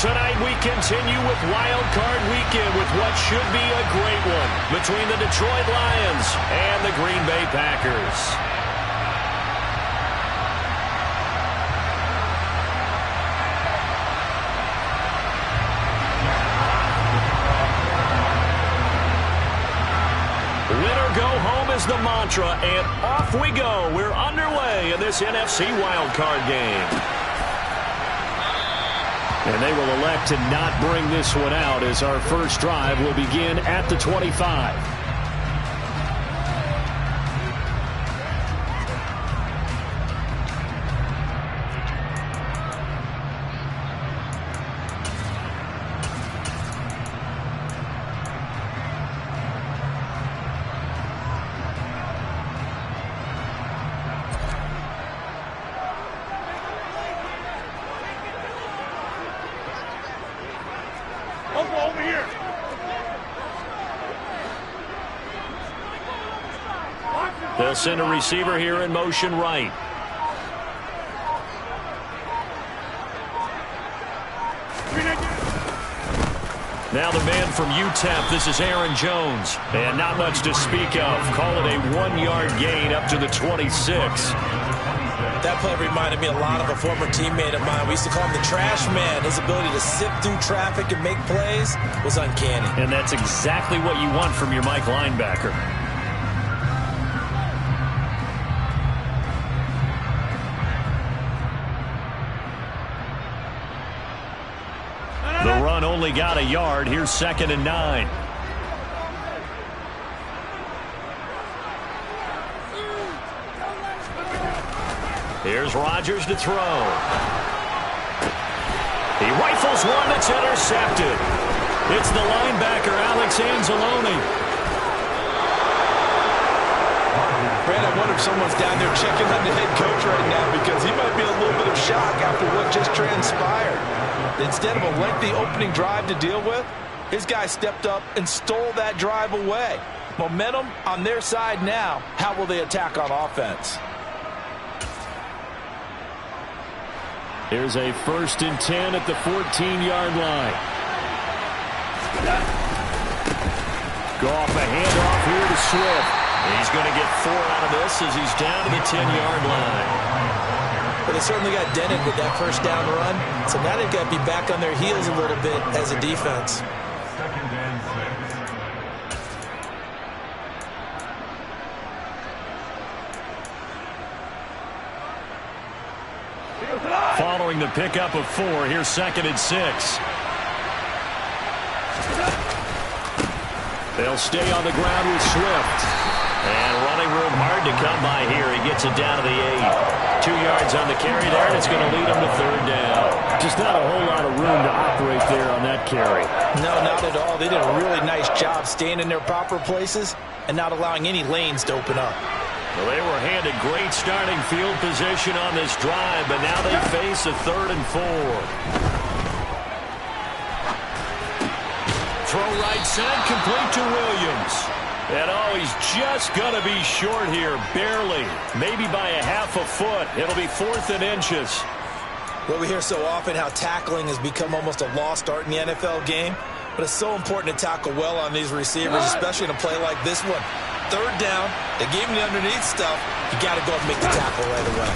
Tonight we continue with Wild Card Weekend with what should be a great one between the Detroit Lions and the Green Bay Packers. Winner go home is the mantra, and off we go. We're underway in this NFC Wild Card game. And they will elect to not bring this one out as our first drive will begin at the 25. Over here. They'll send a receiver here in motion right. Now the man from UTEP, this is Aaron Jones. And not much to speak of. Call it a 1-yard gain up to the 26. That play reminded me a lot of a former teammate of mine. We used to call him the trash man. His ability to sift through traffic and make plays was uncanny. And that's exactly what you want from your Mike linebacker. The run only got a yard. Here's 2nd and 9. Here's Rodgers to throw. He rifles one that's intercepted. It's the linebacker, Alex Anzalone. Brad, I wonder if someone's down there checking on the head coach right now because he might be in a little bit of shock after what just transpired. Instead of a lengthy opening drive to deal with, his guy stepped up and stole that drive away. Momentum on their side now. How will they attack on offense? Here's a 1st and 10 at the 14-yard line. Goff a handoff here to Swift. He's going to get 4 out of this as he's down to the 10-yard line. But they certainly got dented with that first down run. So now they've got to be back on their heels a little bit as a defense. Following the pickup of 4, here's 2nd and 6. They'll stay on the ground with Swift. And running room hard to come by here. He gets it down to the 8. 2 yards on the carry there, and it's going to lead him to 3rd down. Just not a whole lot of room to operate there on that carry. No, not at all. They did a really nice job staying in their proper places and not allowing any lanes to open up. Well, they were handed great starting field position on this drive, but now they face a 3rd and 4. Throw right side, complete to Williams. And oh, he's just going to be short here, barely. Maybe by a half a foot. It'll be 4th and inches. Well, we hear so often how tackling has become almost a lost art in the NFL game. But it's so important to tackle well on these receivers, especially in a play like this one. 3rd down, they gave him the underneath stuff. You got to go and make the tackle right away.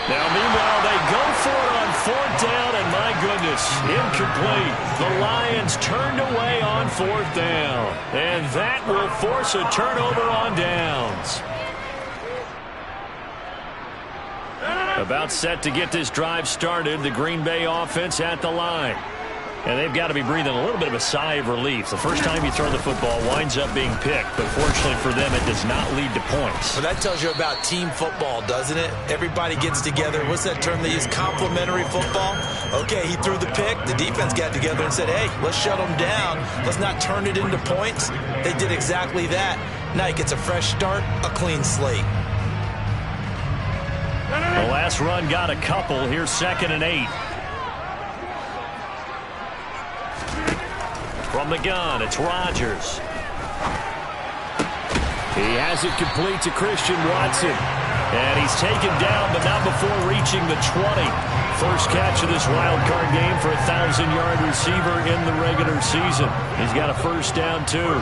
Now, meanwhile, they go for it on 4th down, and my goodness, incomplete. The Lions turned away on 4th down, and that will force a turnover on downs. About set to get this drive started, the Green Bay offense at the line. And they've got to be breathing a little bit of a sigh of relief. The first time you throw the football winds up being picked, but fortunately for them, it does not lead to points. Well, that tells you about team football, doesn't it? Everybody gets together. What's that term they use? Complementary football? Okay, he threw the pick. The defense got together and said, hey, let's shut them down. Let's not turn it into points. They did exactly that. Now he gets a fresh start, a clean slate. The last run got a couple. Here's 2nd and 8. From the gun, it's Rodgers. He has it complete to Christian Watson. And he's taken down, but not before reaching the 20. First catch of this wild card game for a 1,000-yard receiver in the regular season. He's got a first down, too.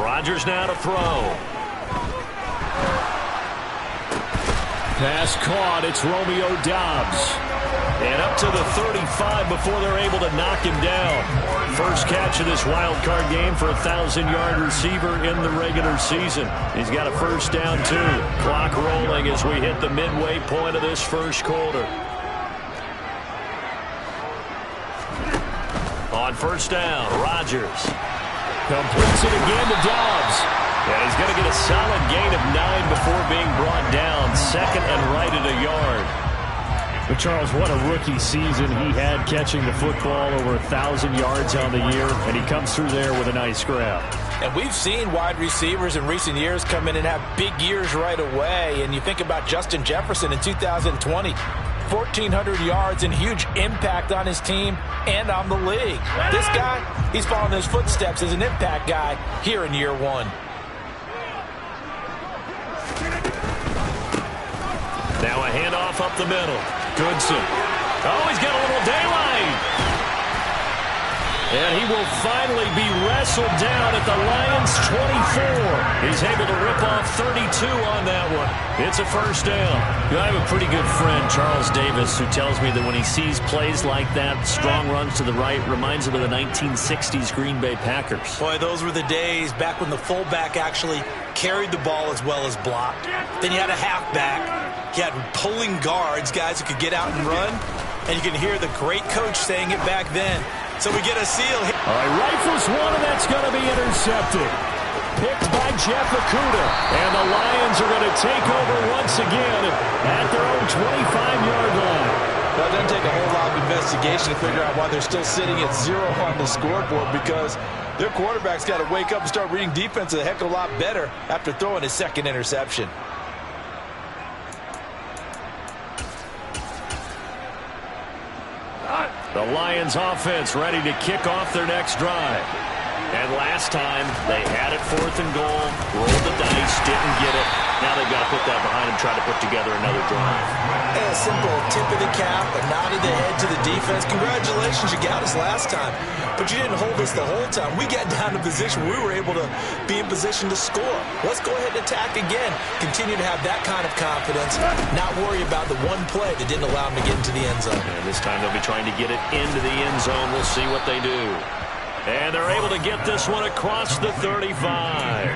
Rodgers now to throw. Pass caught. It's Romeo Doubs. And up to the 35 before they're able to knock him down. First catch of this wild card game for a 1,000-yard receiver in the regular season. He's got a first down, too. Clock rolling as we hit the midway point of this first quarter. On first down, Rodgers completes it again to Doubs. And he's going to get a solid gain of 9 before being brought down. Second and right at a yard. But Charles, what a rookie season he had catching the football, over 1,000 yards on the year, and he comes through there with a nice grab. And we've seen wide receivers in recent years come in and have big years right away. And you think about Justin Jefferson in 2020, 1,400 yards and huge impact on his team and on the league. This guy, he's following his footsteps as an impact guy here in year one. Now a handoff up the middle. Goodson. Oh, he's got a little daylight. And he will finally be wrestled down at the Lions' 24. He's able to rip off 32 on that one. It's a first down. I have a pretty good friend, Charles Davis, who tells me that when he sees plays like that, strong runs to the right, reminds him of the 1960s Green Bay Packers. Boy, those were the days back when the fullback actually carried the ball as well as blocked. Then you had a halfback. You had pulling guards, guys who could get out and run. And you can hear the great coach saying it back then. So we get a seal. All right, rifles one, and that's going to be intercepted. Picked by Jeff Okudah. And the Lions are going to take over once again at their own 25-yard line. Now, it doesn't take a whole lot of investigation to figure out why they're still sitting at 0 on the scoreboard, because their quarterback's got to wake up and start reading defense a heck of a lot better after throwing his second interception. The Lions offense ready to kick off their next drive. And last time, they had it 4th and goal, rolled the dice, didn't get it. Now they've got to put that behind them, try to put together another drive. A simple tip of the cap, a nod of the head to the defense. Congratulations, you got us last time. But you didn't hold us the whole time. We got down to position where we were able to be in position to score. Let's go ahead and attack again. Continue to have that kind of confidence, not worry about the one play that didn't allow them to get into the end zone. And this time they'll be trying to get it into the end zone. We'll see what they do. And they're able to get this one across the 35.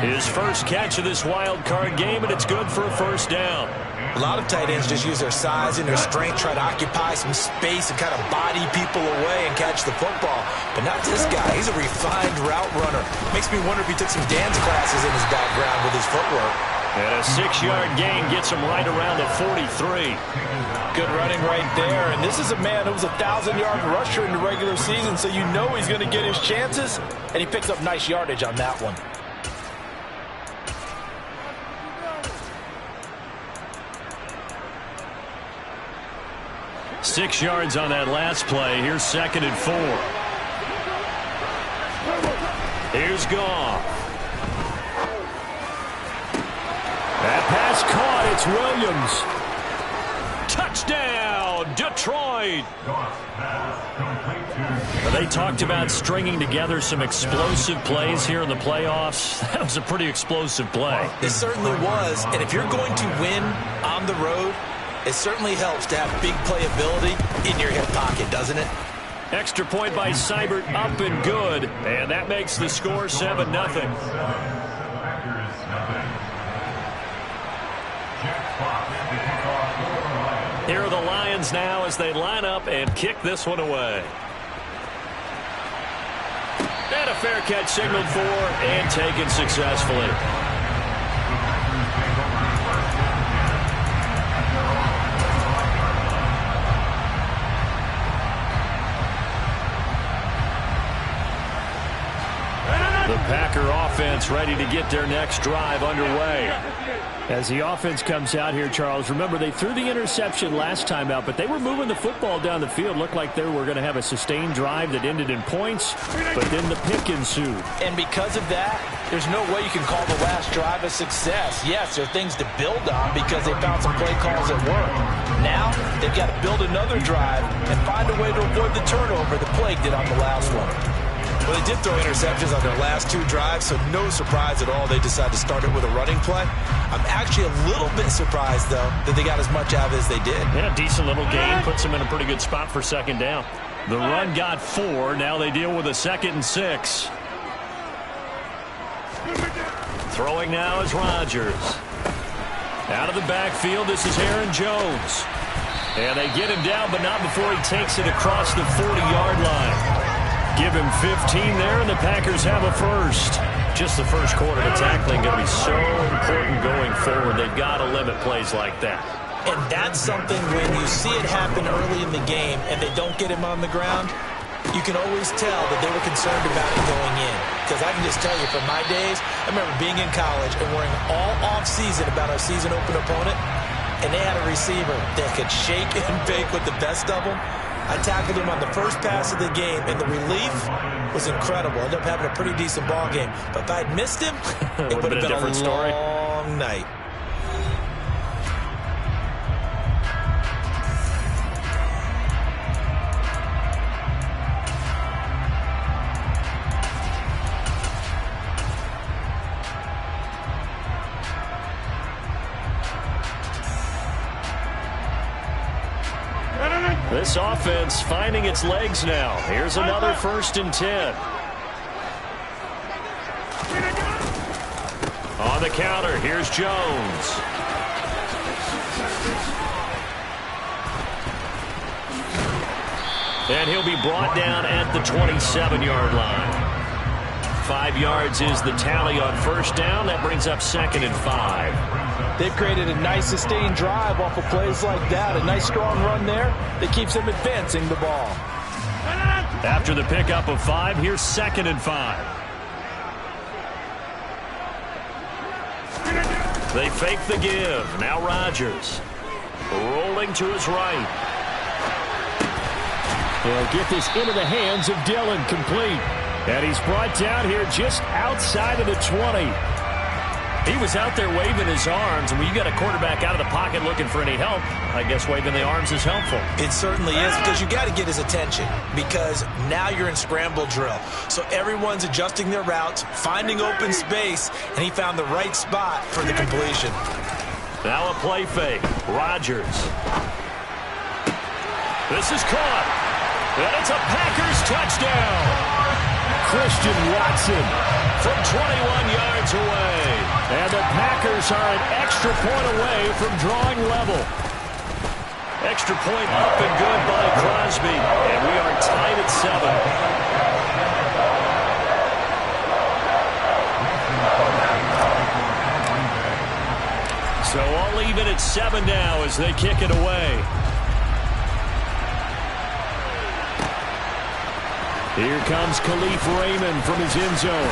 His first catch of this wild card game, and it's good for a first down. A lot of tight ends just use their size and their strength, try to occupy some space and kind of body people away and catch the football. But not this guy. He's a refined route runner. Makes me wonder if he took some dance classes in his background with his footwork. And a 6-yard gain gets him right around the 43. Good running right there. And this is a man who was a 1,000-yard rusher in the regular season, so you know he's going to get his chances. And he picks up nice yardage on that one. Six yards on that last play. Here's 2nd and 4. Here's Goff. That pass caught. It's Williams. Touchdown, Detroit. They talked about stringing together some explosive plays here in the playoffs. That was a pretty explosive play. It certainly was. And if you're going to win on the road, it certainly helps to have big playability in your hip pocket, doesn't it? Extra point by Seibert, up and good. And that makes the score 7-0. Here are the Lions now as they line up and kick this one away. And a fair catch signaled for and taken successfully. The Packer offense ready to get their next drive underway. As the offense comes out here, Charles, remember they threw the interception last time out, but they were moving the football down the field. Looked like they were going to have a sustained drive that ended in points, but then the pick ensued. And because of that, there's no way you can call the last drive a success. Yes, there are things to build on because they found some play calls that work. Now, they've got to build another drive and find a way to avoid the turnover that plagued it on the last one. Well, they did throw interceptions on their last 2 drives, so no surprise at all they decided to start it with a running play. I'm actually a little bit surprised, though, that they got as much out of it as they did. Yeah, decent little gain. Puts them in a pretty good spot for second down. The run got 4. Now they deal with a 2nd and 6. Throwing now is Rodgers. Out of the backfield, this is Aaron Jones. And they get him down, but not before he takes it across the 40-yard line. Give him 15 there, and the Packers have a first. Just the first quarter of tackling going to be so important going forward. They've got to limit plays like that. And that's something when you see it happen early in the game and they don't get him on the ground, you can always tell that they were concerned about it going in. Because I can just tell you, from my days, I remember being in college and worrying all off-season about our season-open opponent, and they had a receiver that could shake and bake with the best of them. I tackled him on the first pass of the game, and the relief was incredible. I ended up having a pretty decent ball game. But if I had missed him, it would have been a long night. This offense finding its legs now. Here's another 1st and 10. On the counter, here's Jones. And he'll be brought down at the 27-yard line. 5 yards is the tally on 1st down. That brings up 2nd and 5. They've created a nice sustained drive off of plays like that. A nice strong run there that keeps them advancing the ball. After the pickup of 5, here's 2nd and 5. They fake the give. Now Rodgers rolling to his right. They'll get this into the hands of Dillon, complete. And he's brought down here just outside of the 20. He was out there waving his arms, and when you got a quarterback out of the pocket looking for any help, I guess waving the arms is helpful. It certainly is, because you got to get his attention, because now you're in scramble drill. So everyone's adjusting their routes, finding open space, and he found the right spot for the completion. Now a play fake. Rodgers. This is caught. And it's a Packers touchdown. Christian Watson from 21 yards away. And the Packers are an extra point away from drawing level. Extra point up and good by Crosby. And we are tied at 7. So all even at 7 now as they kick it away. Here comes Khalif Raymond from his end zone.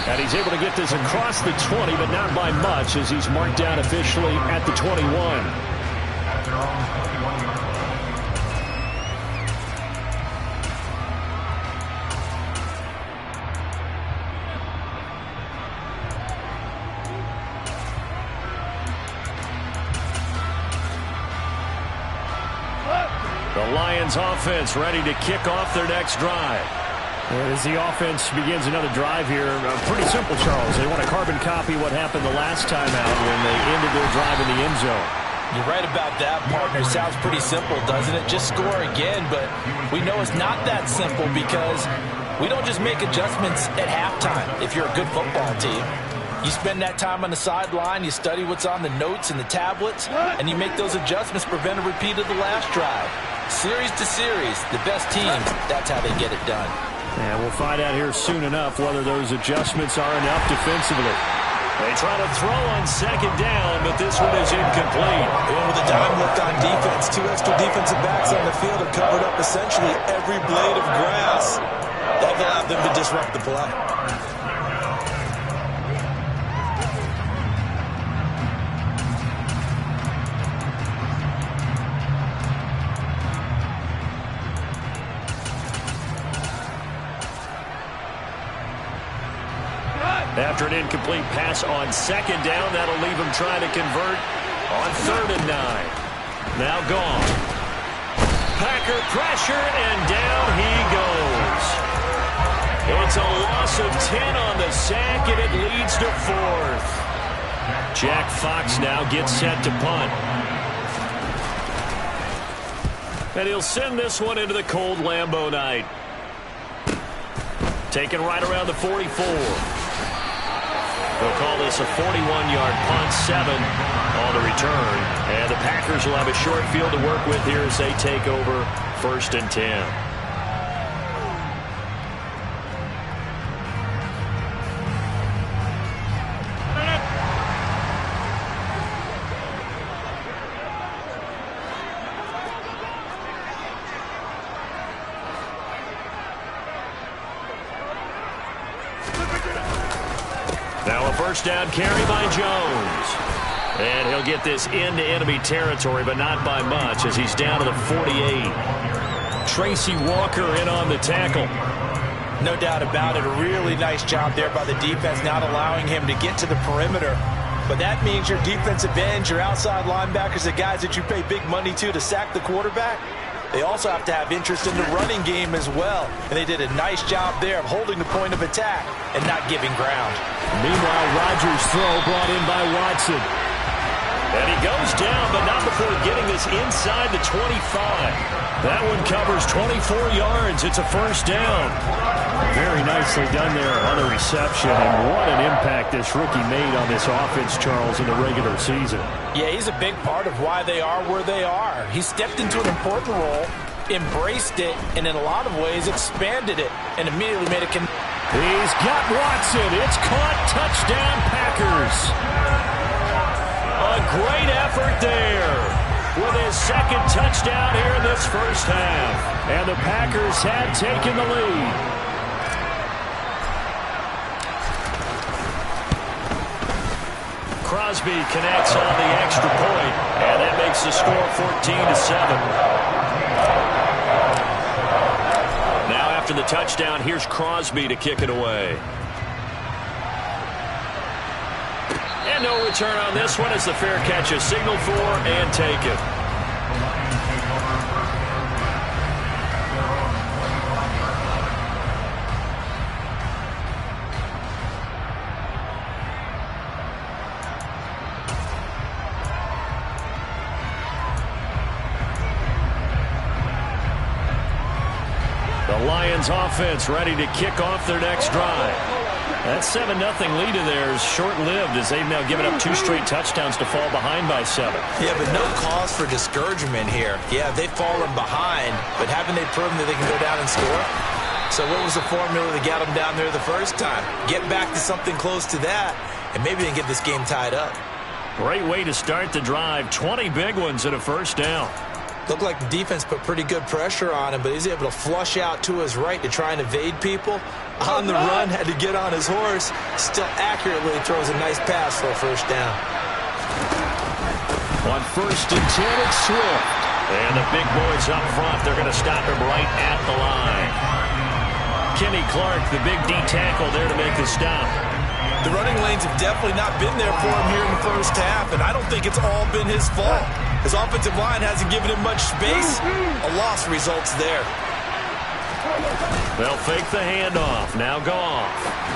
And he's able to get this across the 20, but not by much, as he's marked down officially at the 21. The Lions offense ready to kick off their next drive. As the offense begins another drive here, pretty simple, Charles. They want to carbon copy what happened the last time out when they ended their drive in the end zone. You're right about that, partner. Sounds pretty simple, doesn't it? Just score again, but we know it's not that simple because we don't just make adjustments at halftime if you're a good football team. You spend that time on the sideline, you study what's on the notes and the tablets, and you make those adjustments to prevent a repeat of the last drive. Series to series, the best teams, that's how they get it done. And we'll find out here soon enough whether those adjustments are enough defensively. They try to throw on 2nd down, but this one is incomplete. And with a dime left on defense, 2 extra defensive backs on the field have covered up essentially every blade of grass. They'll have them to disrupt the play. After an incomplete pass on second down, that'll leave him trying to convert on 3rd and 9. Now gone. Packer pressure, and down he goes. It's a loss of 10 on the sack, and it leads to 4th. Jack Fox now gets set to punt. And he'll send this one into the cold Lambeau night. Taken right around the 44. They'll call this a 41-yard punt, 7 on the return. And the Packers will have a short field to work with here as they take over 1st and 10. Now a first down carry by Jones. And he'll get this into enemy territory, but not by much as he's down to the 48. Tracy Walker in on the tackle. No doubt about it. A really nice job there by the defense, not allowing him to get to the perimeter. But that means your defensive ends, your outside linebackers, the guys that you pay big money to sack the quarterback, they also have to have interest in the running game as well. And they did a nice job there of holding the point of attack and not giving ground. Meanwhile, Rodgers' throw brought in by Watson. And he goes down, but not before getting this inside the 25. That one covers 24 yards. It's a first down. Very nicely done there on the reception. And what an impact this rookie made on this offense, Charles, in the regular season. Yeah, he's a big part of why they are where they are. He stepped into an important role, embraced it, and in a lot of ways expanded it, and immediately made a He's got Watson. It's caught. Touchdown, Packers. A great effort there with his second touchdown here in this first half. And the Packers had taken the lead. Crosby connects on the extra point, and that makes the score 14-7. Now after the touchdown, here's Crosby to kick it away. And no return on this one as the fair catch is signaled for and taken. The Lions offense ready to kick off their next drive. That 7-0 lead of theirs short-lived as they've now given up 2 straight touchdowns to fall behind by 7. Yeah, but no cause for discouragement here. Yeah, they've fallen behind, but haven't they proven that they can go down and score? So what was the formula that got them down there the first time? Get back to something close to that, and maybe they can get this game tied up. Great way to start the drive. 20 big ones and a first down. Looked like the defense put pretty good pressure on him, but he's able to flush out to his right to try and evade people. On the run, had to get on his horse. Still accurately throws a nice pass for a first down. On 1st and 10, it's Swift. And the big boys up front, they're going to stop him right at the line. Kenny Clark, the big D tackle there to make the stop. The running lanes have definitely not been there for him here in the first half, and I don't think it's all been his fault. His offensive line hasn't given him much space. A loss results there. They'll fake the handoff. Now Goff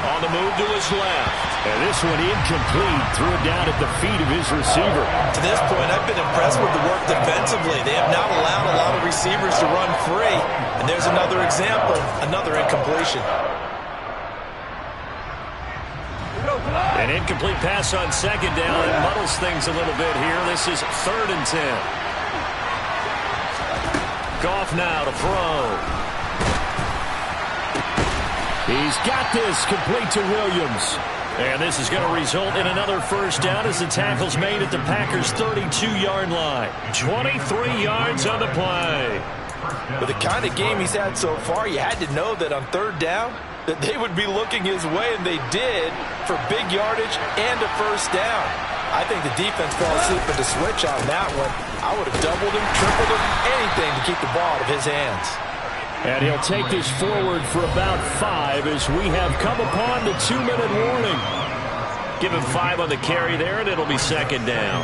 on the move to his left. And this one incomplete. Threw it down at the feet of his receiver. To this point, I've been impressed with the work defensively. They have not allowed a lot of receivers to run free. And there's another example, another incompletion. An incomplete pass on second down. It muddles things a little bit here. This is 3rd and 10. Goff now to throw. He's got this complete to Williams. And this is going to result in another first down as the tackle's made at the Packers' 32-yard line. 23 yards on the play. With the kind of game he's had so far, you had to know that on third down that they would be looking his way, and they did, for big yardage and a first down. I think the defense fell asleep at the switch on that one. I would have doubled him, tripled him, anything to keep the ball out of his hands. And he'll take this forward for about 5 as we have come upon the 2-minute warning. Give him 5 on the carry there, and it'll be second down.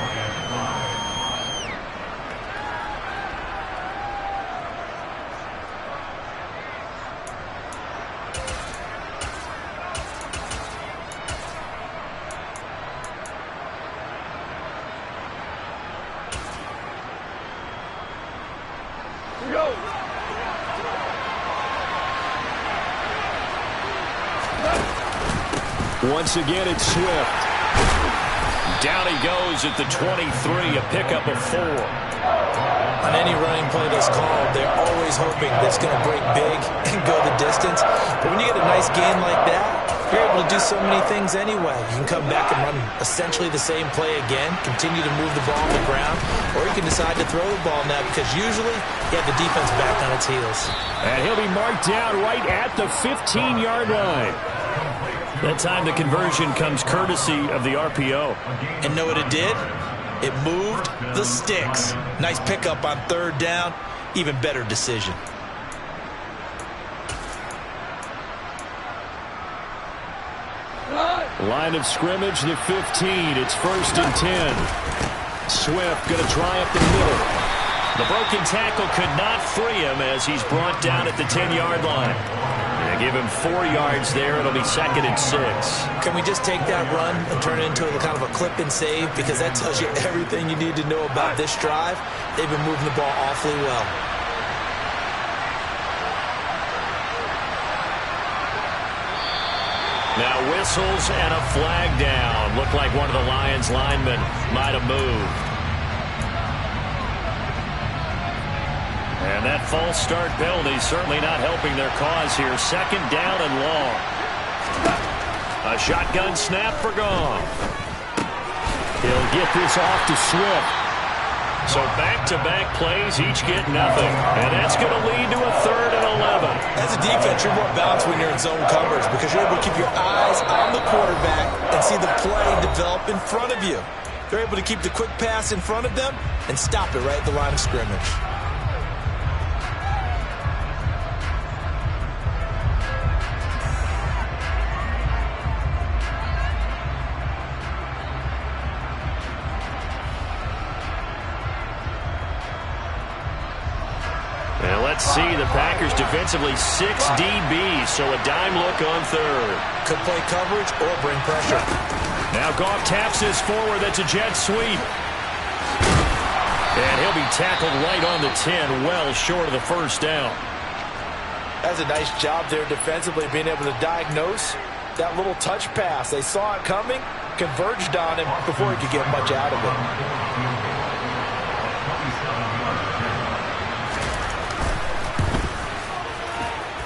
Once again, it's Swift. Down he goes at the 23, a pickup of 4. On any running play that's called, they're always hoping that it's going to break big and go the distance. But when you get a nice gain like that, you're able to do so many things anyway. You can come back and run essentially the same play again, continue to move the ball on the ground, or you can decide to throw the ball now because usually you have the defense back on its heels. And he'll be marked down right at the 15-yard line. That time the conversion comes courtesy of the RPO. And know what it did? It moved the sticks. Nice pickup on third down. Even better decision. Line of scrimmage, the 15. It's 1st and 10. Swift going to try up the middle. The broken tackle could not free him as he's brought down at the 10-yard line. They give him 4 yards there. It'll be 2nd and 6. Can we just take that run and turn it into a kind of a clip and save? Because that tells you everything you need to know about this drive. They've been moving the ball awfully well. Now whistles and a flag down. Looked like one of the Lions linemen might have moved. And that false start penalty certainly not helping their cause here. 2nd down and long. A shotgun snap for Goff. He'll get this off to Swift. So back-to-back plays, each get nothing. And that's going to lead to a 3rd and 11. As a defense, you're more balanced when you're in zone coverage because you're able to keep your eyes on the quarterback and see the play develop in front of you. They're able to keep the quick pass in front of them and stop it right at the line of scrimmage. Let's see, the Packers defensively 6 DBs, so a dime look on 3rd. Could play coverage or bring pressure. Now Goff taps this forward. That's a jet sweep. And he'll be tackled right on the 10, well short of the first down. That's a nice job there defensively, being able to diagnose that little touch pass. They saw it coming, converged on him before he could get much out of it.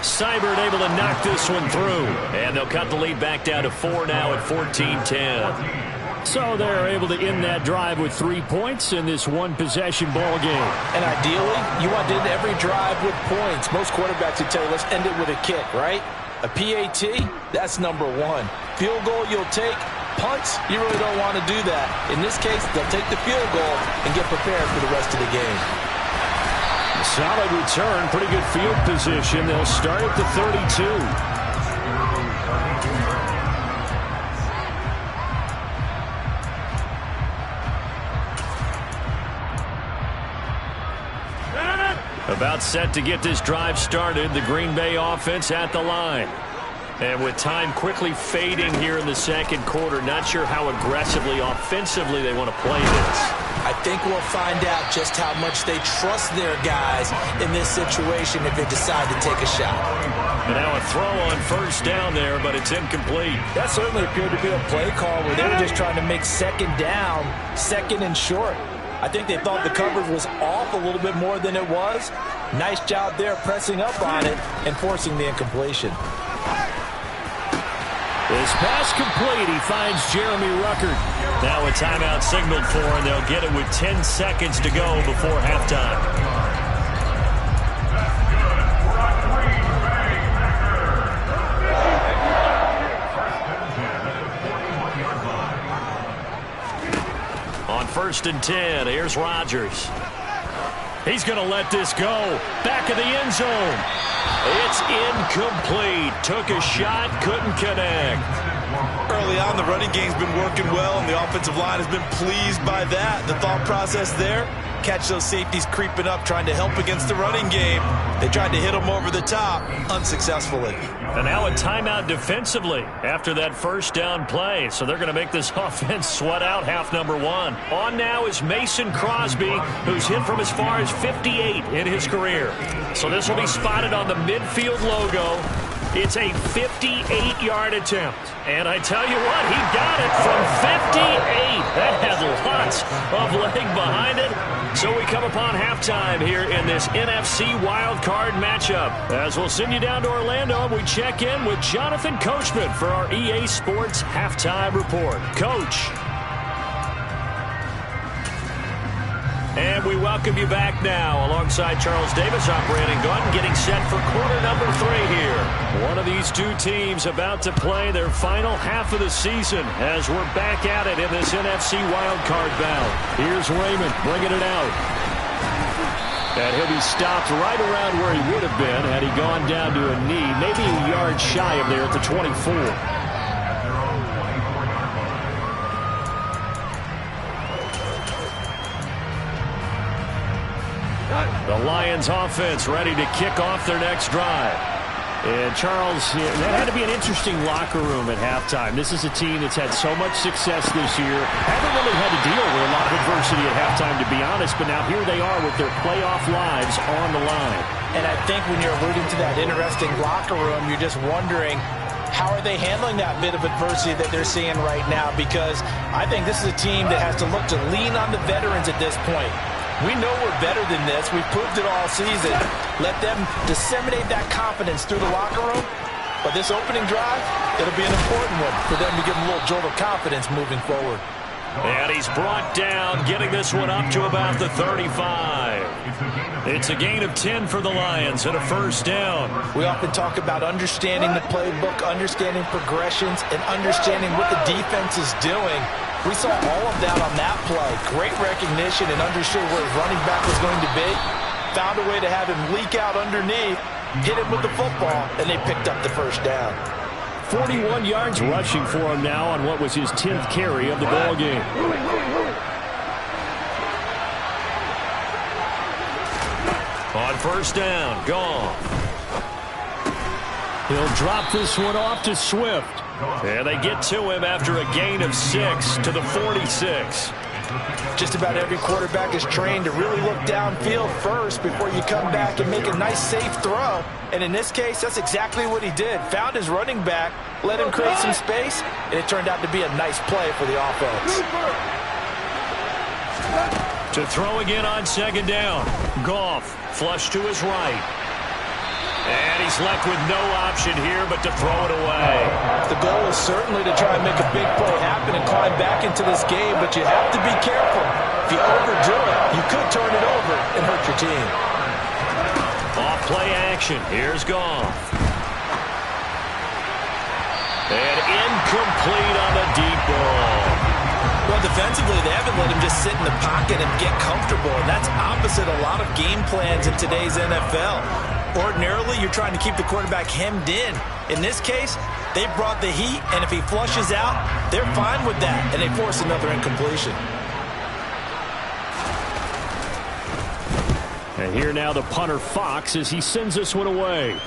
Seibert able to knock this one through. And they'll cut the lead back down to 4 now at 14-10. So they're able to end that drive with 3 points in this one-possession ball game. And ideally, you want to end every drive with points. Most quarterbacks would tell you, let's end it with a kick, right? A PAT, that's number 1. Field goal, you'll take. Punts, you really don't want to do that. In this case, they'll take the field goal and get prepared for the rest of the game. Solid return, pretty good field position. They'll start at the 32. About set to get this drive started, the Green Bay offense at the line. And with time quickly fading here in the 2nd quarter, not sure how aggressively, offensively they want to play this. I think we'll find out just how much they trust their guys in this situation if they decide to take a shot. And now a throw on first down there, but it's incomplete. That certainly appeared to be a play call where they were just trying to make 2nd down, 2nd and short. I think they thought the coverage was off a little bit more than it was. Nice job there pressing up on it and forcing the incompletion. This pass complete. He finds Jeremy Ruckert. Now a timeout signaled for, and they'll get it with 10 seconds to go before halftime. 1st and 10. Here's Rodgers. He's going to let this go. Back of the end zone. It's incomplete. Took a shot, couldn't connect. Early on, the running game's been working well, and the offensive line has been pleased by that. The thought process there, catch those safeties creeping up, trying to help against the running game. They tried to hit them over the top, unsuccessfully. And now a timeout defensively after that first down play. So they're going to make this offense sweat out half number one. On now is Mason Crosby, who's hit from as far as 58 in his career. So this will be spotted on the midfield logo. It's a 58-yard attempt. And I tell you what, he got it from 58. That had lots of leg behind it. So we come upon halftime here in this NFC wildcard matchup. As we'll send you down to Orlando, we check in with Jonathan Coachman for our EA Sports Halftime Report. Coach. And we welcome you back now alongside Charles Davis, I'm Brandon Gunn, getting set for quarter number 3 here. One of these two teams about to play their final half of the season as we're back at it in this NFC wildcard bout. Here's Raymond bringing it out. And he'll be stopped right around where he would have been had he gone down to a knee, maybe a yard shy of there at the 24. The Lions offense ready to kick off their next drive. And Charles, that had to be an interesting locker room at halftime. This is a team that's had so much success this year. Haven't really had to deal with a lot of adversity at halftime, to be honest. But now here they are with their playoff lives on the line. And I think when you're alluding to that interesting locker room, you're just wondering, how are they handling that bit of adversity that they're seeing right now? Because I think this is a team that has to look to lean on the veterans at this point. We know we're better than this. We've proved it all season. Let them disseminate that confidence through the locker room. But this opening drive, it'll be an important one for them to give them a little jolt of confidence moving forward. And he's brought down, getting this one up to about the 35. It's a gain of 10 for the Lions and a first down. We often talk about understanding the playbook, understanding progressions, and understanding what the defense is doing. We saw all of that on that play. Great recognition and understood where his running back was going to be. Found a way to have him leak out underneath, hit him with the football, and they picked up the first down. 41 yards rushing for him now on what was his 10th carry of the ball game. On first down, gone. He'll drop this one off to Swift. And they get to him after a gain of 6 to the 46. Just about every quarterback is trained to really look downfield first before you come back and make a nice, safe throw. And in this case, that's exactly what he did. Found his running back, let him create some space, and it turned out to be a nice play for the offense. To throw again on second down. Goff, flush to his right. And he's left with no option here but to throw it away. The goal is certainly to try and make a big play happen and climb back into this game, but you have to be careful. If you overdo it, you could turn it over and hurt your team. Off play action. Here's Goff. And incomplete on the deep ball. Well, defensively, they haven't let him just sit in the pocket and get comfortable, and that's opposite a lot of game plans in today's NFL. Ordinarily, you're trying to keep the quarterback hemmed in. In this case, they brought the heat, and if he flushes out, they're fine with that, and they force another incompletion. And here now the punter Fox as he sends this one away.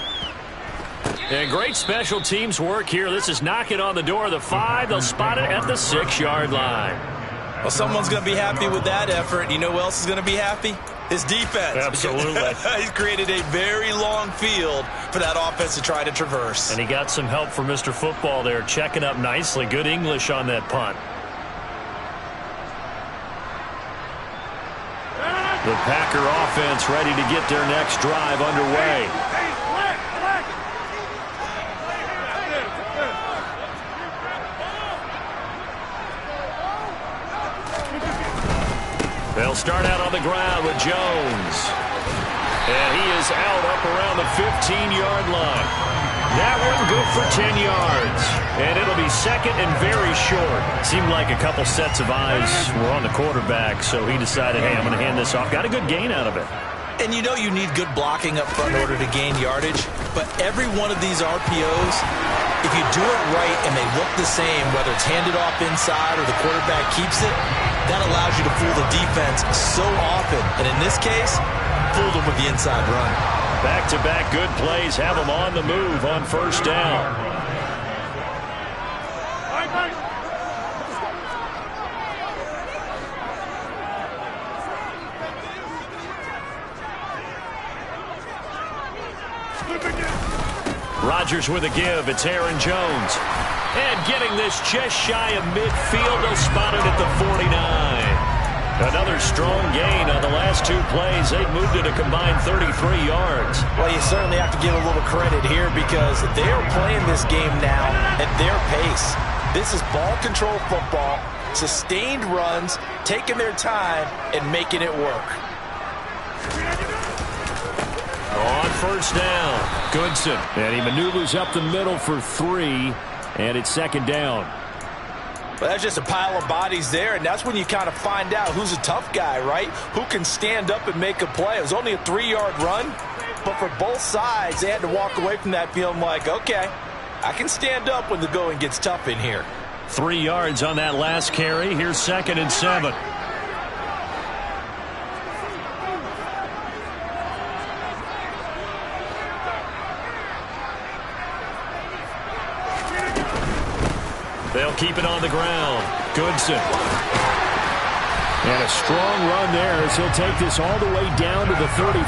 And great special teams work here. This is knocking on the door of the 5. They'll spot it at the 6-yard line. Well, someone's going to be happy with that effort. You know who else is going to be happy? His defense. Absolutely. He's created a very long field for that offense to try to traverse. And he got some help from Mr. Football there, checking up nicely. Good English on that punt. The Packer offense ready to get their next drive underway. They'll start out on the ground with Jones. And he is out up around the 15-yard line. That one good for 10 yards. And it'll be second and very short. Seemed like a couple sets of eyes were on the quarterback, so he decided, hey, I'm going to hand this off. Got a good gain out of it. And you know you need good blocking up front in order to gain yardage. But every one of these RPOs, if you do it right and they look the same, whether it's handed off inside or the quarterback keeps it, that allows you to fool the defense so often. And in this case, fooled them with the inside run. Back-to-back good plays have them on the move on first down. Rodgers with a give. It's Aaron Jones. And getting this just shy of midfield. They'll spot it at the 49. Another strong gain on the last two plays. They've moved it a combined 33 yards. Well, you certainly have to give a little credit here because they're playing this game now at their pace. This is ball control football, sustained runs, taking their time, and making it work. On first down, Goodson. And he maneuvers up the middle for 3, and it's second down. But that's just a pile of bodies there, and that's when you kind of find out who's a tough guy, right? Who can stand up and make a play. It was only a 3-yard run, but for both sides, they had to walk away from that feeling like, okay, I can stand up when the going gets tough in here. 3 yards on that last carry. Here's second and 7. They'll keep it on the ground. Goodson. And a strong run there as he'll take this all the way down to the 35.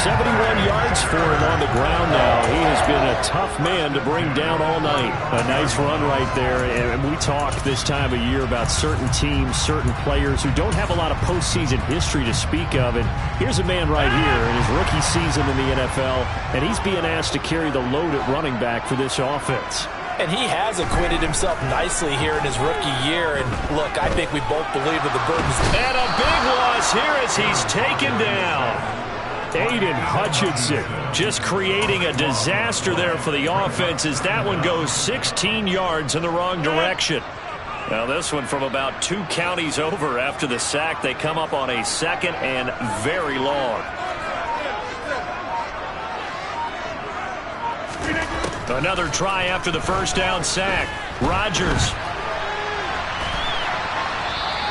71 yards for him on the ground now. He has been a tough man to bring down all night. A nice run right there. And we talk this time of year about certain teams, certain players who don't have a lot of postseason history to speak of. And here's a man right here in his rookie season in the NFL, and he's being asked to carry the load at running back for this offense. And he has acquitted himself nicely here in his rookie year. And look, I think we both believe that the burden's... And a big loss here as he's taken down. Aiden Hutchinson just creating a disaster there for the offense as that one goes 16 yards in the wrong direction. Now this one from about 2 counties over after the sack. They come up on a second and very long. Another try after the first down sack. Rodgers.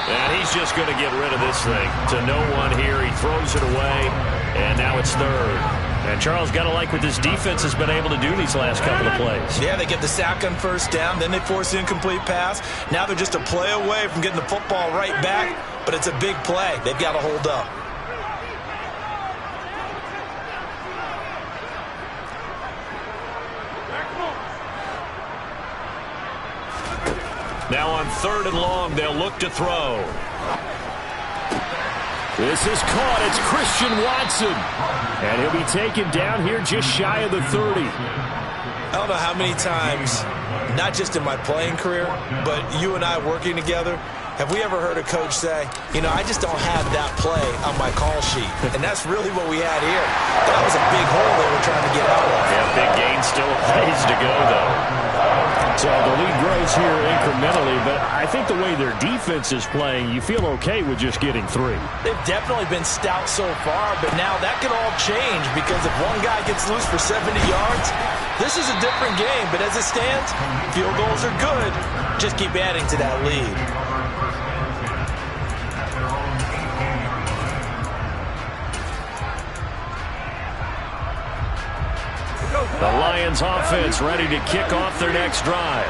And he's just going to get rid of this thing to no one here. He throws it away, and now it's third. And Charles, got to like what this defense has been able to do these last couple of plays. Yeah, they get the sack on first down, then they force the incomplete pass. Now they're just a play away from getting the football right back, but it's a big play. They've got to hold up. Now on third and long, they'll look to throw. This is caught. It's Christian Watson. And he'll be taken down here just shy of the 30. I don't know how many times, not just in my playing career, but you and I working together, have we ever heard a coach say, you know, I just don't have that play on my call sheet. And that's really what we had here. That was a big hole they were trying to get out of. Yeah, big gain, still a ways to go, though. So the lead grows here incrementally, but I think the way their defense is playing, you feel okay with just getting 3. They've definitely been stout so far, but now that can all change because if one guy gets loose for 70 yards, this is a different game. But as it stands, field goals are good. Just keep adding to that lead. The Lions offense ready to kick off their next drive.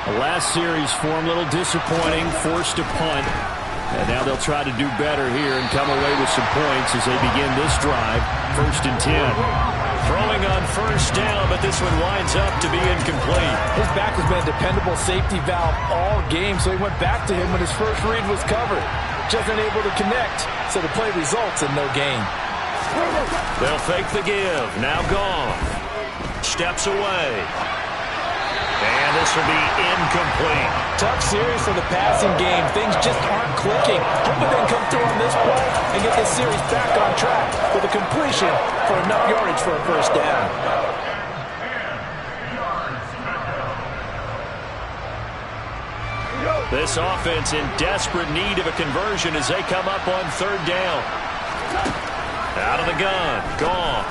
The last series for them, a little disappointing, forced to punt. And now they'll try to do better here and come away with some points as they begin this drive. First and 10. Throwing on first down, but this one winds up to be incomplete. His back has been a dependable safety valve all game, so he went back to him when his first read was covered. Just unable to connect, so the play results in no gain. They'll fake the give. Now gone. Steps away. And this will be incomplete. Tough series for the passing game. Things just aren't clicking. Hoping they can come through on this play and get this series back on track with a completion for enough yardage for a first down. This offense in desperate need of a conversion as they come up on third down. Out of the gun, Goff.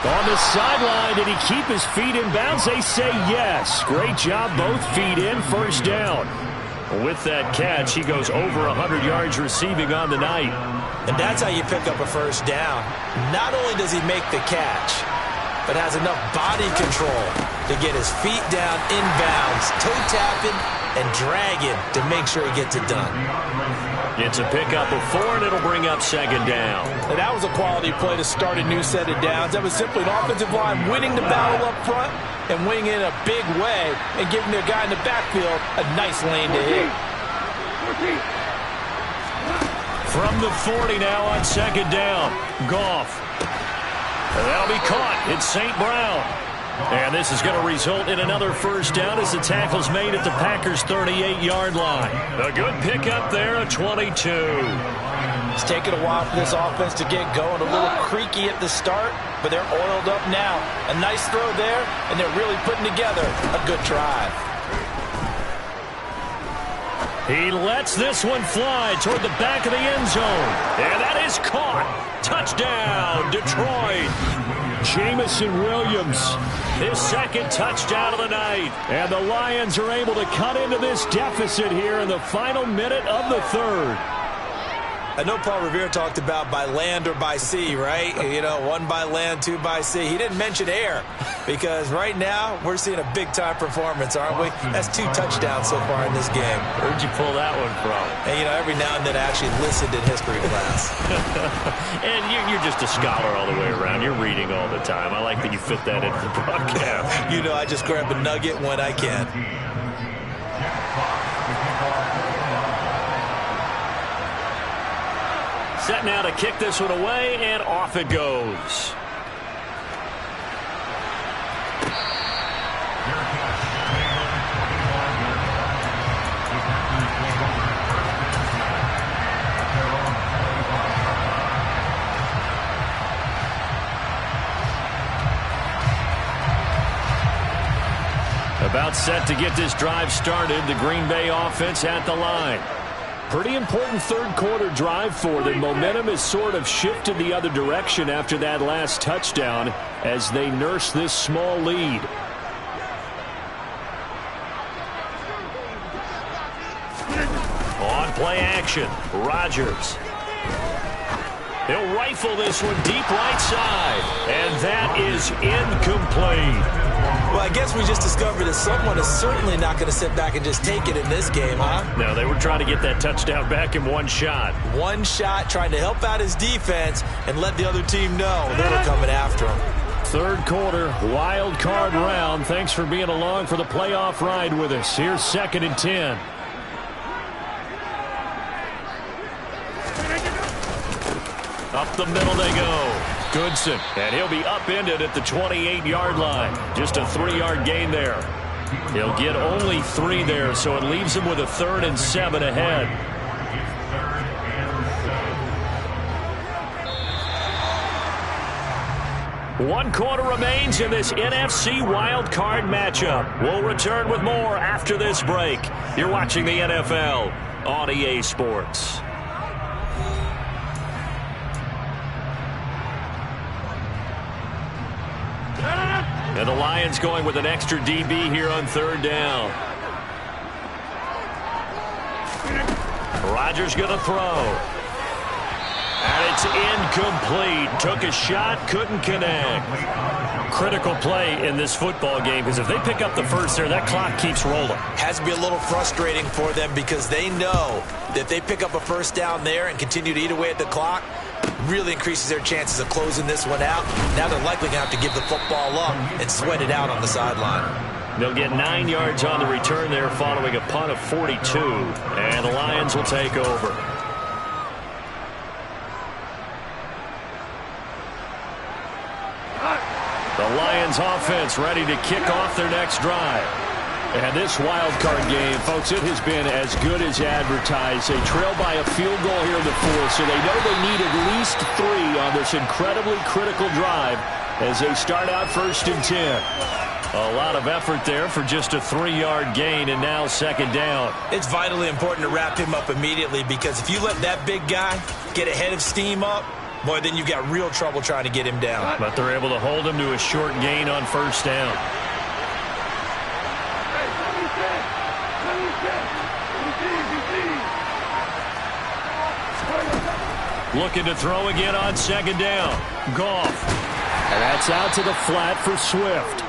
On the sideline, did he keep his feet in bounds? They say yes. Great job, both feet in, first down. With that catch, he goes over 100 yards receiving on the night. And that's how you pick up a first down. Not only does he make the catch, but has enough body control to get his feet down inbounds, toe tapping and dragging to make sure he gets it done. It's a pickup of 4, and it'll bring up second down. And that was a quality play to start a new set of downs. That was simply an offensive line winning the battle up front and winning in a big way and giving their guy in the backfield a nice lane to hit. From the 40 now on second down, Goff. And that'll be caught. It's St. Brown. And this is going to result in another first down as the tackle's made at the Packers' 38-yard line. A good pickup there, a 22. It's taken a while for this offense to get going. A little creaky at the start, but they're oiled up now. A nice throw there, and they're really putting together a good drive. He lets this one fly toward the back of the end zone. And that is caught. Touchdown, Detroit. Jamison Williams. His second touchdown of the night. And the Lions are able to cut into this deficit here in the final minute of the third. I know Paul Revere talked about by land or by sea, right? You know, 1 by land, 2 by sea. He didn't mention air because right now we're seeing a big-time performance, aren't we? That's 2 touchdowns so far in this game. Where'd you pull that one from? And, you know, every now and then I actually listened in history class. And you're just a scholar all the way around. You're reading all the time. I like that you fit that into the broadcast. You know, I just grab a nugget when I can. Set now to kick this one away, and off it goes. About set to get this drive started. The Green Bay offense at the line. Pretty important third quarter drive for them. Momentum has sort of shifted the other direction after that last touchdown as they nurse this small lead. On play action, Rodgers. He'll rifle this one deep right side, and that is incomplete. Well, I guess we just discovered that someone is certainly not going to sit back and just take it in this game, huh? No, they were trying to get that touchdown back in one shot. One shot, trying to help out his defense and let the other team know they were coming after him. Third quarter, wild card round. Thanks for being along for the playoff ride with us. Here's 2nd and 10. Up the middle they go. Goodson, and he'll be upended at the 28-yard line. Just a 3-yard gain there. He'll get only 3 there, so it leaves him with a 3rd and 7 ahead. One quarter remains in this NFC wildcard matchup. We'll return with more after this break. You're watching the NFL on EA Sports. And the Lions going with an extra DB here on third down. Rodgers going to throw. And it's incomplete. Took a shot, couldn't connect. Critical play in this football game because if they pick up the first there, that clock keeps rolling. Has to be a little frustrating for them because they know that if they pick up a first down there and continue to eat away at the clock, really increases their chances of closing this one out. Now they're likely going to have to give the football up and sweat it out on the sideline. They'll get 9 yards on the return there following a punt of 42. And the Lions will take over. The Lions offense ready to kick off their next drive. And this wild card game, folks, it has been as good as advertised. They trail by a field goal here in the fourth, so they know they need at least 3 on this incredibly critical drive as they start out 1st and 10. A lot of effort there for just a 3-yard gain, and now second down. It's vitally important to wrap him up immediately, because if you let that big guy get ahead of steam up, boy, then you've got real trouble trying to get him down. But they're able to hold him to a short gain on first down. Looking to throw again on second down. Goff. And that's out to the flat for Swift.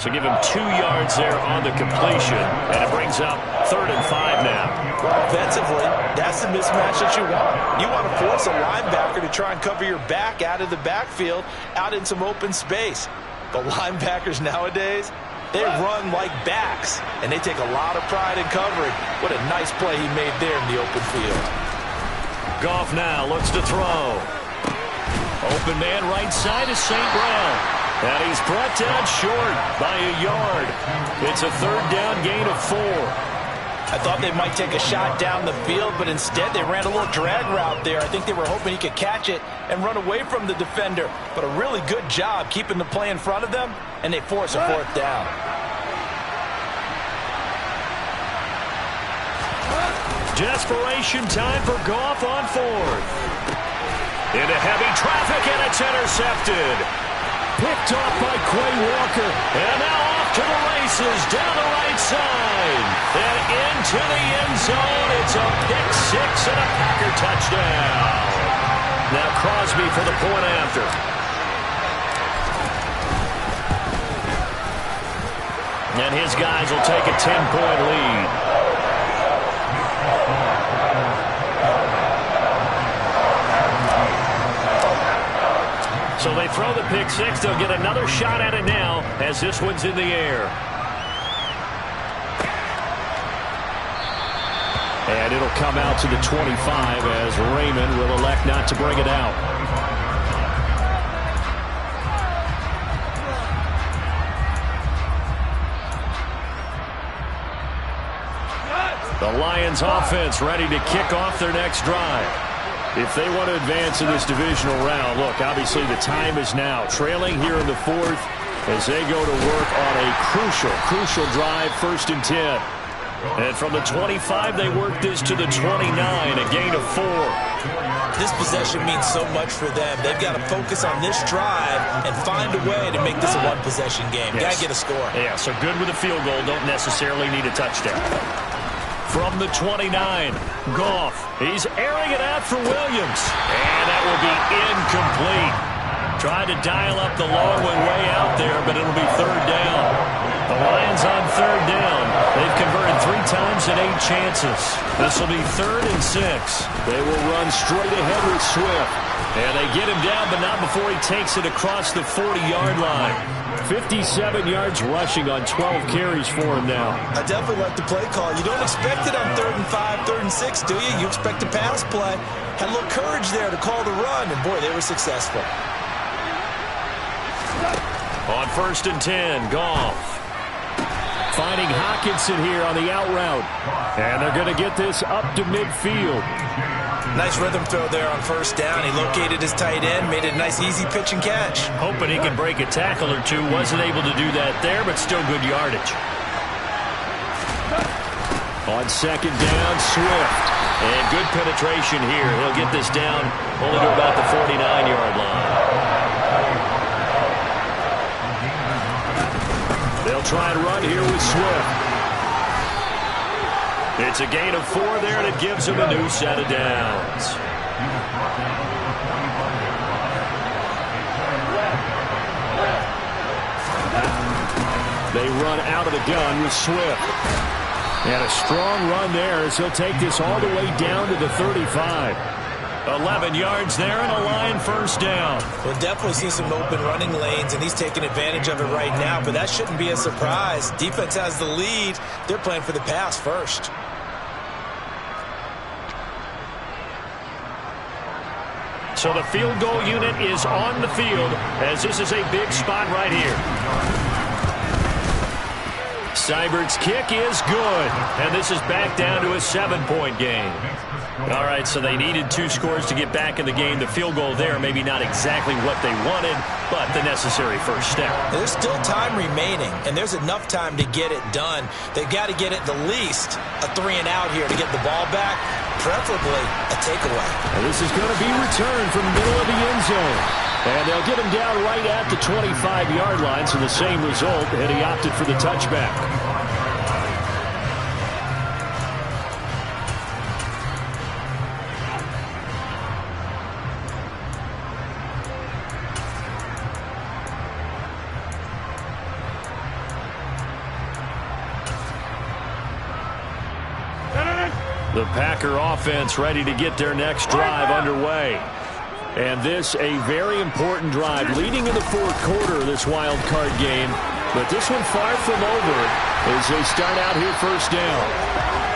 So give him 2 yards there on the completion, and it brings up 3rd and 5 now. Well, offensively, that's the mismatch that you want. You want to force a linebacker to try and cover your back out of the backfield, out in some open space. But linebackers nowadays, they run like backs, and they take a lot of pride in covering. What a nice play he made there in the open field. Goff now looks to throw. Open man right side is St. Brown. And he's brought down short by a yard. It's a 3rd down gain of 4. I thought they might take a shot down the field, but instead they ran a little drag route there. I think they were hoping he could catch it and run away from the defender. But a really good job keeping the play in front of them, and they force a 4th down. Desperation time for Goff on 4th. Into heavy traffic, and it's intercepted. Picked off by Quay Walker. And now off to the races down the right side. And into the end zone. It's a pick 6 and a Packer touchdown. Now Crosby for the point after. And his guys will take a 10-point lead. So they throw the pick 6. They'll get another shot at it now as this one's in the air. And it'll come out to the 25 as Raymond will elect not to bring it out. The Lions offense ready to kick off their next drive. If they want to advance in this divisional round, look, obviously the time is now. Trailing here in the 4th as they go to work on a crucial drive, 1st and 10. And from the 25, they work this to the 29, a gain of 4. This possession means so much for them. They've got to focus on this drive and find a way to make this a one-possession game. Yes. Got to get a score. Yeah, so good with a field goal. Don't necessarily need a touchdown. From the 29, Goff. He's airing it out for Williams. And that will be incomplete. Tried to dial up the long one way out there, but it'll be 3rd down. The Lions on 3rd down. They've converted 3 times in 8 chances. This will be 3rd and 6. They will run straight ahead with Swift. And they get him down, but not before he takes it across the 40-yard line. 57 yards rushing on 12 carries for him now. I definitely like the play call. You don't expect it on 3rd and 5, 3rd and 6, do you? You expect a pass play. Had a little courage there to call the run, and boy, they were successful. On 1st and 10, Goff. Finding Hockenson here on the out route. And they're going to get this up to midfield. Nice rhythm throw there on 1st down. He located his tight end, made it a nice easy pitch and catch. Hoping he can break a tackle or two. Wasn't able to do that there, but still good yardage. On 2nd down, Swift. And good penetration here. He'll get this down only to about the 49-yard line. They'll try and run here with Swift. It's a gain of 4 there, and it gives him a new set of downs. They run out of the gun with Swift. And a strong run there as he'll take this all the way down to the 35. 11 yards there and a Lion 1st down. We'll definitely see some open running lanes, and he's taking advantage of it right now, but that shouldn't be a surprise. Defense has the lead. They're playing for the pass first. So the field goal unit is on the field as this is a big spot right here. Seibert's kick is good, and this is back down to a 7-point game. All right, so they needed 2 scores to get back in the game. The field goal there, maybe not exactly what they wanted, but the necessary first step. There's still time remaining, and there's enough time to get it done. They've got to get at the least a 3-and-out here to get the ball back, preferably a takeaway. And this is going to be returned from the middle of the end zone. And they'll get him down right at the 25-yard line, so the same result, and he opted for the touchback. The Packer offense ready to get their next drive underway. And this a very important drive leading in the fourth quarter of this wild card game. But this one far from over as they start out here first down.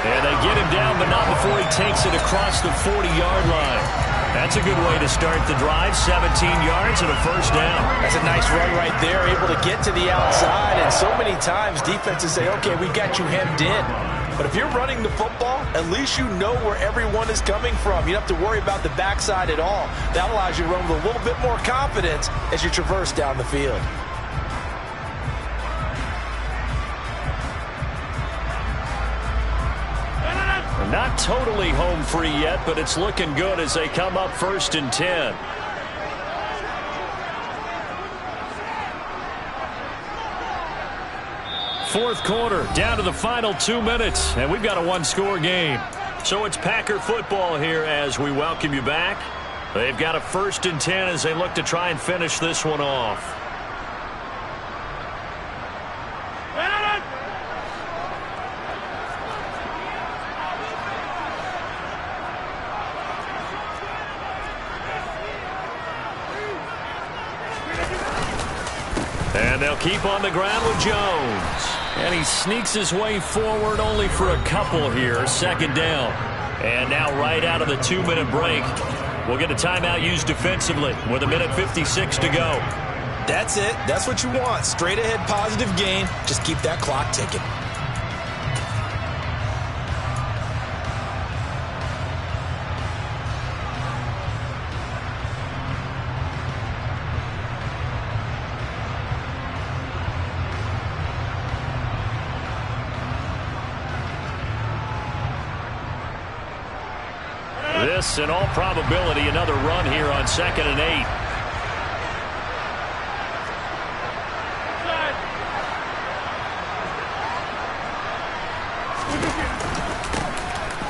And they get him down, but not before he takes it across the 40-yard line. That's a good way to start the drive. 17 yards and a first down. That's a nice run right there, able to get to the outside. And so many times defenses say, okay, we've got you hemmed in. But if you're running the football, at least you know where everyone is coming from. You don't have to worry about the backside at all. That allows you to run with a little bit more confidence as you traverse down the field. Not totally home free yet, but it's looking good as they come up 1st and 10. Fourth quarter, down to the final 2 minutes, and we've got a 1-score game. So it's Packer football here as we welcome you back. They've got a 1st and 10 as they look to try and finish this one off. And they'll keep on the ground with Jones. And he sneaks his way forward only for a couple here. 2nd down. And now right out of the 2-minute break, we'll get a timeout used defensively with 1:56 to go. That's it. That's what you want. Straight ahead positive gain. Just keep that clock ticking. This, in all probability, another run here on 2nd and 8.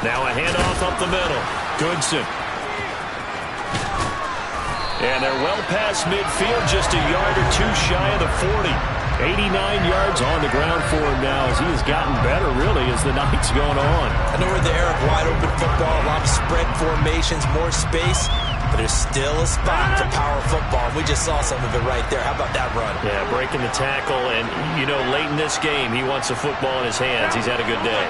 Now a handoff up the middle. Goodson. And they're well past midfield, just a yard or 2 shy of the 40. 89 yards on the ground for him now as he has gotten better, really, as the night's going on. I know we're in the era of wide-open football, a lot of spread formations, more space, but there's still a spot for power football. We just saw some of it right there. How about that run? Yeah, breaking the tackle, and, you know, late in this game, he wants the football in his hands. He's had a good day.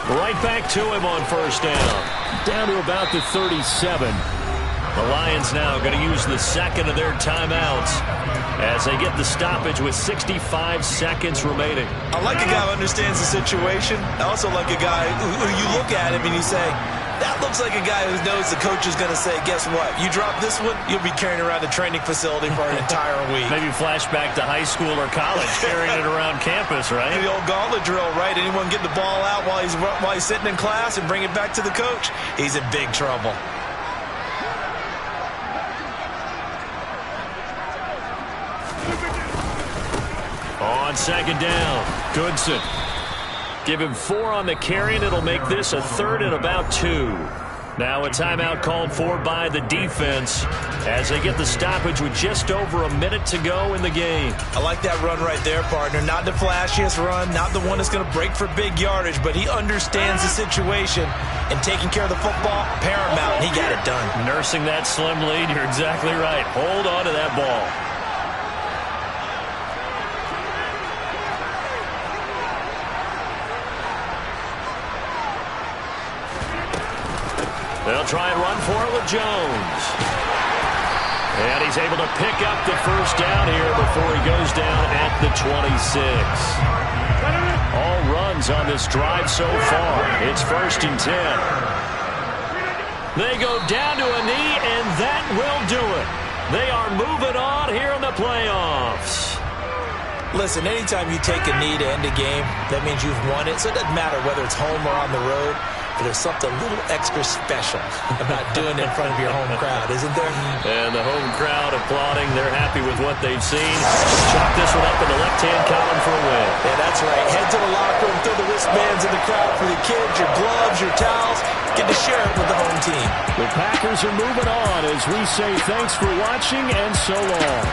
Right back to him on 1st down. Down to about the 37. The Lions now going to use the 2nd of their timeouts as they get the stoppage with 65 seconds remaining. I like a guy who understands the situation. I also like a guy who you look at him and you say, that looks like a guy who knows the coach is going to say, guess what? You drop this one, you'll be carrying around the training facility for an entire week. Maybe flashback to high school or college, carrying it around campus, right? The old gauntlet drill, right? Anyone get the ball out while he's sitting in class and bring it back to the coach? He's in big trouble. On 2nd down, Goodson. Give him 4 on the carry, and it'll make this a 3rd and about 2. Now a timeout called for by the defense as they get the stoppage with just over a minute to go in the game. I like that run right there, partner. Not the flashiest run, not the one that's going to break for big yardage, but he understands the situation, and taking care of the football, paramount, and he got it done. Nursing that slim lead, you're exactly right. Hold on to that ball. They'll try and run for it with Jones. And he's able to pick up the first down here before he goes down at the 26. All runs on this drive so far. It's 1st and 10. They go down to a knee, and that will do it. They are moving on here in the playoffs. Listen, anytime you take a knee to end a game, that means you've won it. So it doesn't matter whether it's home or on the road. But there's something a little extra special about doing it in front of your home crowd, isn't there? And the home crowd applauding. They're happy with what they've seen. Chalk this one up in the left-hand column for a win. Yeah, that's right. Head to the locker room, throw the wristbands in the crowd for the kids, your gloves, your towels. Get to share it with the home team. The Packers are moving on as we say thanks for watching and so long.